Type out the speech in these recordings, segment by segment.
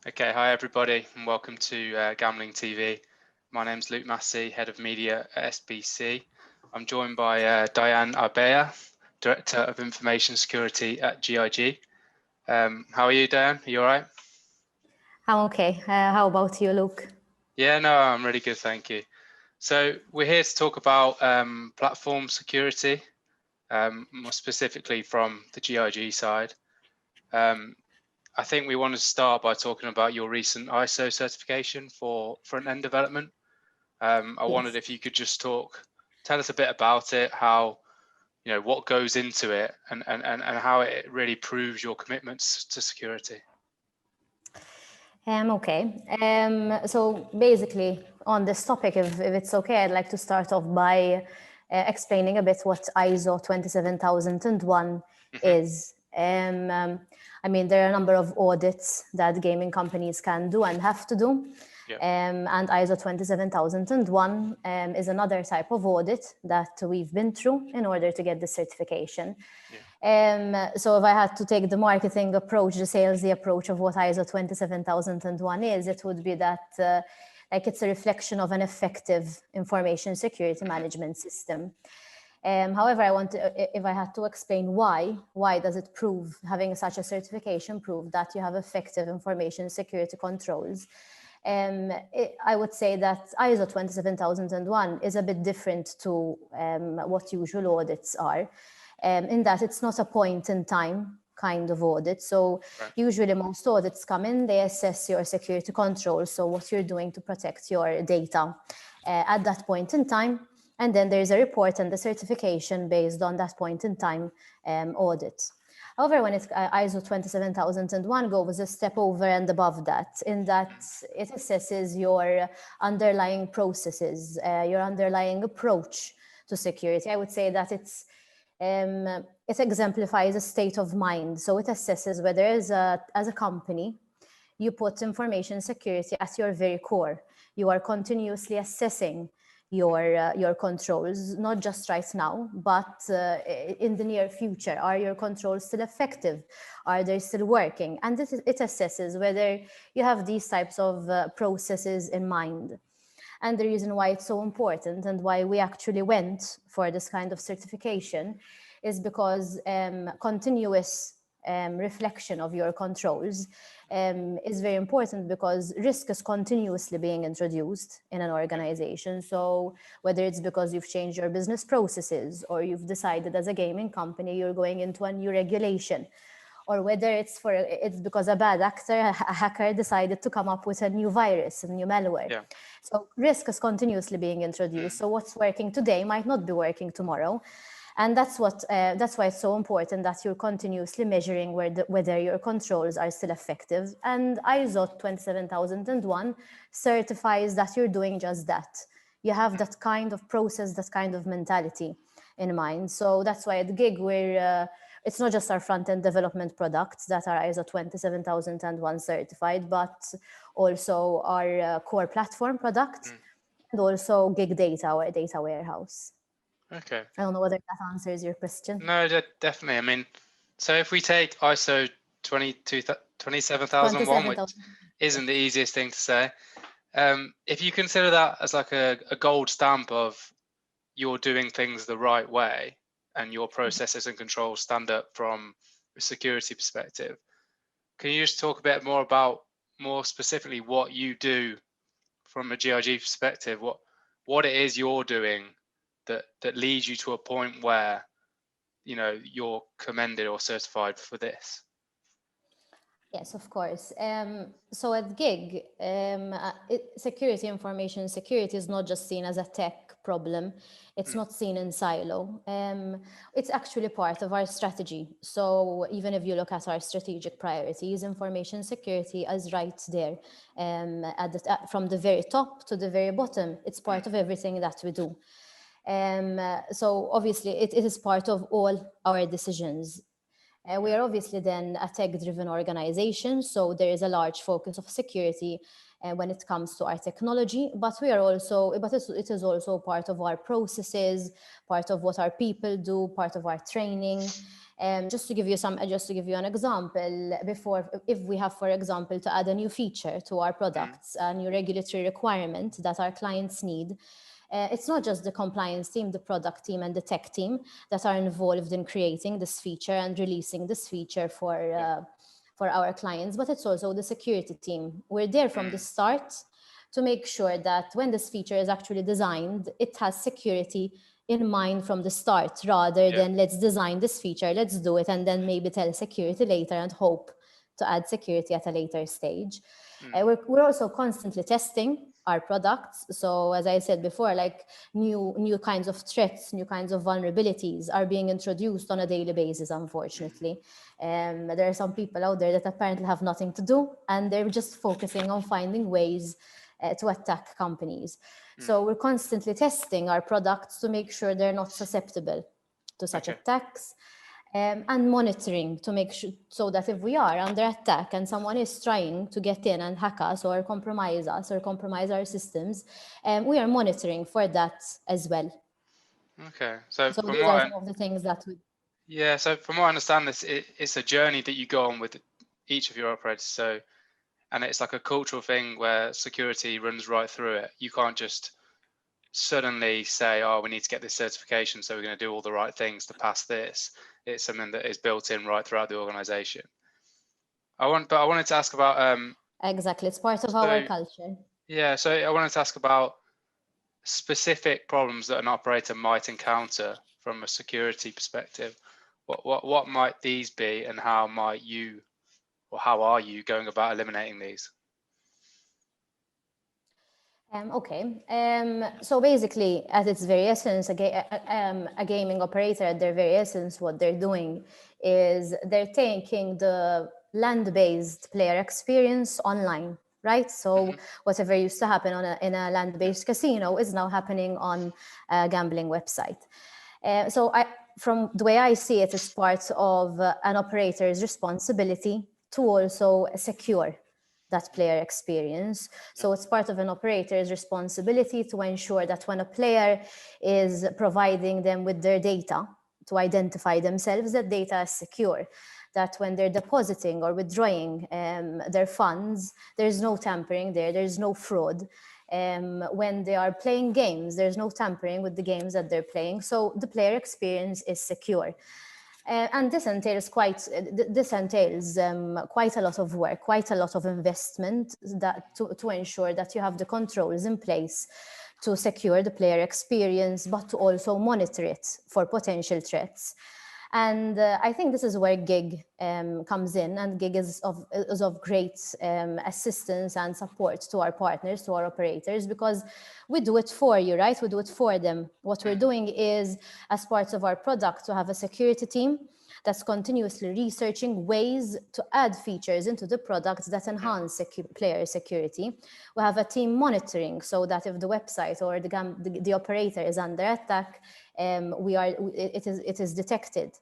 Okay, hi everybody, and welcome to Gambling TV. My name's Luke Massey, Head of Media at SBC. I'm joined by Diane Arbea, Director of Information Security at GiG. How are you, Diane? Are you all right? I'm okay. How about you, Luke? Yeah, no, I'm really good, thank you. So we're here to talk about platform security, more specifically from the GiG side. I think we want to start by talking about your recent ISO certification for front-end development. I wondered if you could just tell us a bit about it, how, what goes into it and how it really proves your commitments to security. Okay. So basically, on this topic, if it's okay, I'd like to start off by explaining a bit what ISO 27001 is. I mean, there are a number of audits that gaming companies can do and have to do. Yeah. And ISO 27001 is another type of audit that we've been through in order to get the certification. Yeah. So if I had to take the marketing approach, the salesy approach of what ISO 27001 is, it would be that it's a reflection of an effective information security management system. However, if I had to explain why does it prove, having such a certification prove that you have effective information security controls? I would say that ISO 27001 is a bit different to what usual audits are, in that it's not a point in time kind of audit. So usually most audits come in, they assess your security controls, so what you're doing to protect your data at that point in time. And then there's a report and the certification based on that point in time audit. However, when it's ISO 27001 goes a step over and above that, in that it assesses your underlying processes, your underlying approach to security. I would say that it exemplifies a state of mind. So it assesses whether as a company, you put information security at your very core. You are continuously assessing your controls, not just right now, but in the near future. Are your controls still effective? Are they still working? And it assesses whether you have these types of processes in mind. And the reason why it's so important and why we actually went for this kind of certification is because continuous reflection of your controls is very important, because risk is continuously being introduced in an organization. So whether it's because you've changed your business processes, or you've decided as a gaming company you're going into a new regulation, or whether it's because a bad actor, a hacker, decided to come up with a new virus, a new malware. Yeah. So risk is continuously being introduced. So what's working today might not be working tomorrow. And that's why it's so important that you're continuously measuring whether your controls are still effective. And ISO 27001 certifies that you're doing just that. You have that kind of process, that kind of mentality in mind. So that's why at GiG it's not just our front-end development products that are ISO 27001 certified, but also our core platform product and also GiG Data, our data warehouse. Okay. I don't know whether that answers your question. No, definitely. I mean, so if we take ISO 27001, which isn't the easiest thing to say, if you consider that as like a gold stamp of you're doing things the right way and your processes and controls stand up from a security perspective, can you just talk a bit more specifically what you do from a GiG perspective, what it is you're doing that leads you to a point where you're commended or certified for this? Yes, of course. So at GiG, information security is not just seen as a tech problem. It's not seen in silo. It's actually part of our strategy. So even if you look at our strategic priorities, information security is right there. From the very top to the very bottom, it's part of everything that we do. So obviously it is part of all our decisions. We are obviously then a tech-driven organization, so there is a large focus of security when it comes to our technology, but it is also part of our processes, part of what our people do, part of our training. Just to give you an example, if we have, for example, to add a new feature to our products, a new regulatory requirement that our clients need, it's not just the compliance team, the product team, and the tech team that are involved in creating this feature and releasing this feature for our clients, but it's also the security team. We're there from the start to make sure that when this feature is actually designed, it has security in mind from the start, rather than let's design this feature, let's do it, and then maybe tell security later and hope to add security at a later stage. We're also constantly testing our products. So as I said before, like new kinds of threats, new kinds of vulnerabilities are being introduced on a daily basis, unfortunately. There are some people out there that apparently have nothing to do, and they're just focusing on finding ways to attack companies. So we're constantly testing our products to make sure they're not susceptible to such attacks, and monitoring to make sure, so that if we are under attack and someone is trying to get in and hack us or compromise us or compromise our systems, we are monitoring for that as well. Okay, so these are some of the things that we... Yeah, so from what I understand, it's a journey that you go on with each of your operators. So, and it's like a cultural thing where security runs right through it. You can't just suddenly say, oh, we need to get this certification, so we're going to do all the right things to pass this. It's something that is built in right throughout the organization. I wanted to ask about exactly, it's part of our culture. Yeah, so I wanted to ask about specific problems that an operator might encounter from a security perspective. What might these be, and how are you going about eliminating these? So basically, at its very essence, a gaming operator, at their very essence, what they're doing is they're taking the land-based player experience online, right? So whatever used to happen in a land-based casino is now happening on a gambling website. From the way I see it, it's part of an operator's responsibility to also secure that player experience. So it's part of an operator's responsibility to ensure that when a player is providing them with their data to identify themselves, that data is secure. That when they're depositing or withdrawing their funds, there's no tampering there's no fraud. When they are playing games, there's no tampering with the games that they're playing. So the player experience is secure. And this entails quite a lot of work, quite a lot of investment to ensure that you have the controls in place to secure the player experience, but to also monitor it for potential threats. And I think this is where GiG comes in, and GiG is of great assistance and support to our partners, to our operators, because we do it for you, right? We do it for them. What we're doing is, as part of our product, to have a security team that's continuously researching ways to add features into the products that enhance player security. We have a team monitoring, so that if the website or the operator is under attack, it is detected.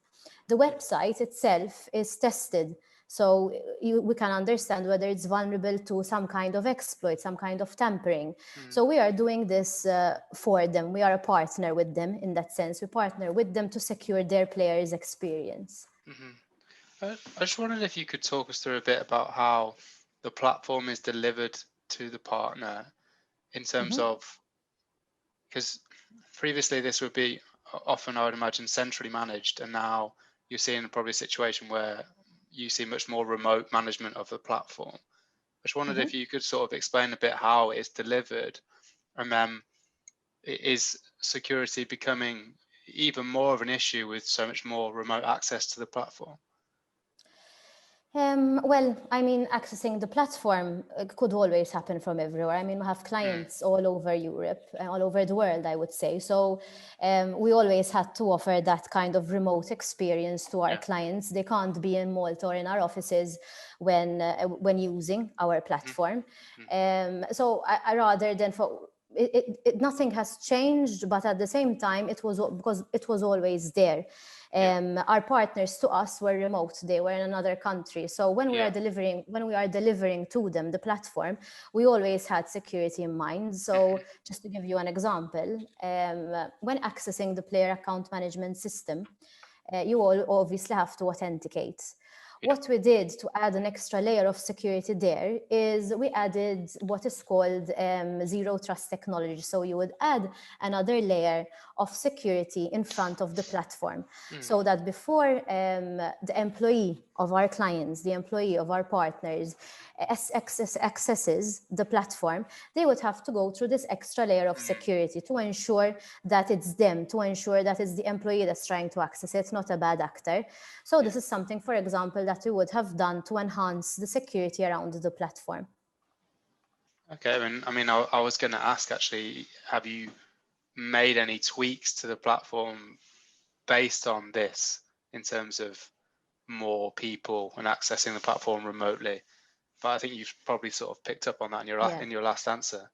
The website itself is tested, so we can understand whether it's vulnerable to some kind of exploit, some kind of tampering. So we are doing this for them. We are a partner with them in that sense. We partner with them to secure their players' experience. I just wondered if you could talk us through a bit about how the platform is delivered to the partner in terms of, because previously this would be often, I would imagine, centrally managed, and now you're seeing probably a situation where you see much more remote management of the platform. I just wondered if you could sort of explain a bit how it's delivered, and then is security becoming even more of an issue with so much more remote access to the platform? Well, I mean, accessing the platform could always happen from everywhere. I mean, we have clients all over Europe, all over the world, I would say. So we always had to offer that kind of remote experience to our clients. They can't be in Malta or in our offices when using our platform. So I rather than nothing has changed, but at the same time, because it was always there. Our partners to us were remote; they were in another country. So when we are delivering to them the platform, we always had security in mind. So just to give you an example, when accessing the player account management system, you all obviously have to authenticate. What we did to add an extra layer of security there is we added what is called zero trust technology. So you would add another layer of security in front of the platform, so that before the employee of our clients, the employee of our partners accesses the platform, they would have to go through this extra layer of security to ensure that it's them, to ensure that it's the employee that's trying to access it, not a bad actor. So this is something, for example, that we would have done to enhance the security around the platform. Okay, I mean, I was going to ask actually, have you made any tweaks to the platform based on this in terms of more people and accessing the platform remotely? But I think you've probably sort of picked up on that in your last answer.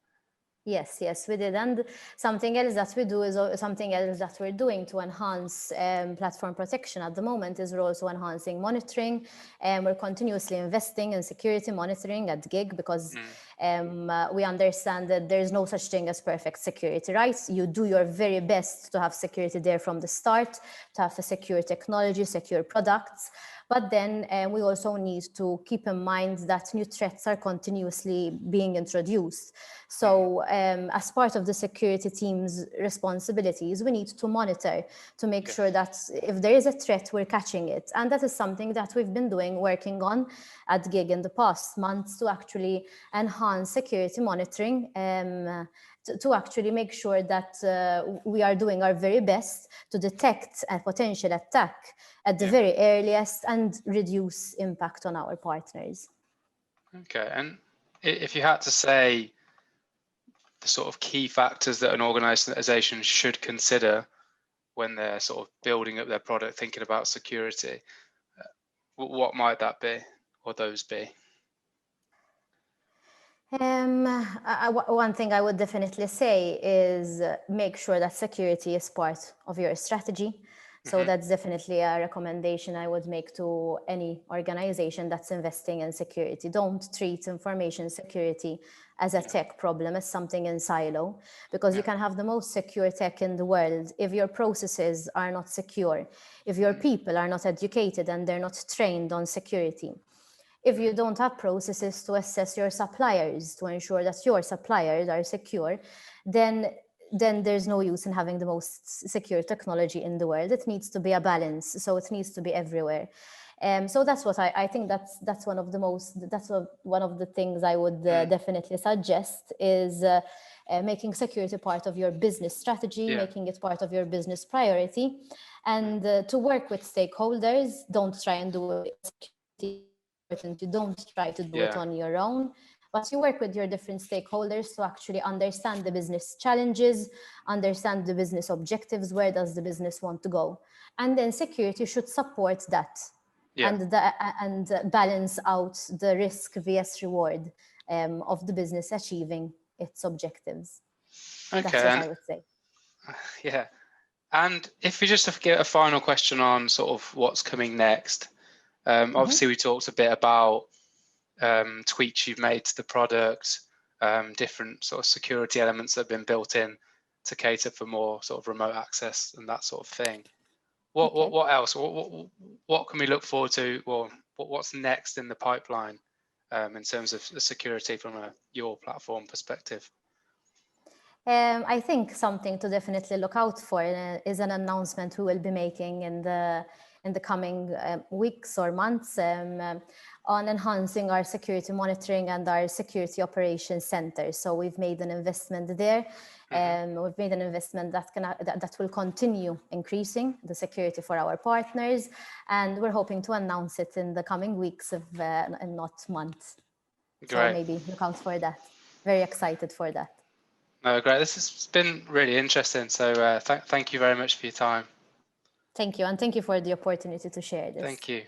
Yes, we did. And something else that we do is something else that we're doing to enhance platform protection at the moment is we're also enhancing monitoring. We're continuously investing in security monitoring at GiG because we understand that there's no such thing as perfect security, right? You do your very best to have security there from the start, to have a secure technology, secure products. But then we also need to keep in mind that new threats are continuously being introduced. So as part of the security team's responsibilities, we need to monitor to make sure that if there is a threat, we're catching it. And that is something that we've been working on at GiG in the past months to actually enhance security monitoring, to actually make sure that we are doing our very best to detect a potential attack at the very earliest and reduce impact on our partners. Okay, and if you had to say the sort of key factors that an organization should consider when they're sort of building up their product, thinking about security, what might that be, or those be? One thing I would definitely say is make sure that security is part of your strategy. So that's definitely a recommendation I would make to any organization that's investing in security. Don't treat information security as a tech problem, as something in silo, because you can have the most secure tech in the world. If your processes are not secure, if your people are not educated and they're not trained on security, if you don't have processes to assess your suppliers, to ensure that your suppliers are secure, then there's no use in having the most secure technology in the world. It needs to be a balance, so it needs to be everywhere. So that's what I think that's one of the things I would definitely suggest is making security part of your business strategy, making it part of your business priority, and to work with stakeholders. Don't try and do it. You don't try to do it on your own, but you work with your different stakeholders to actually understand the business challenges, understand the business objectives, where does the business want to go, and then security should support that and balance out the risk vs reward of the business achieving its objectives. Okay, that's what I would say. Yeah, and if we just get a final question on sort of what's coming next. Obviously, we talked a bit about tweaks you've made to the product, different sort of security elements that have been built in to cater for more sort of remote access and that sort of thing. What else? What can we look forward to, or what's next in the pipeline in terms of security from your platform perspective? I think something to definitely look out for is an announcement we will be making in the coming weeks or months on enhancing our security monitoring and our security operations center. So we've made an investment there. We've made an investment that will continue increasing the security for our partners, and we're hoping to announce it in the coming weeks and not months. Great. So maybe look out for that. Very excited for that. Great. This has been really interesting. So thank you very much for your time. Thank you. And thank you for the opportunity to share this. Thank you.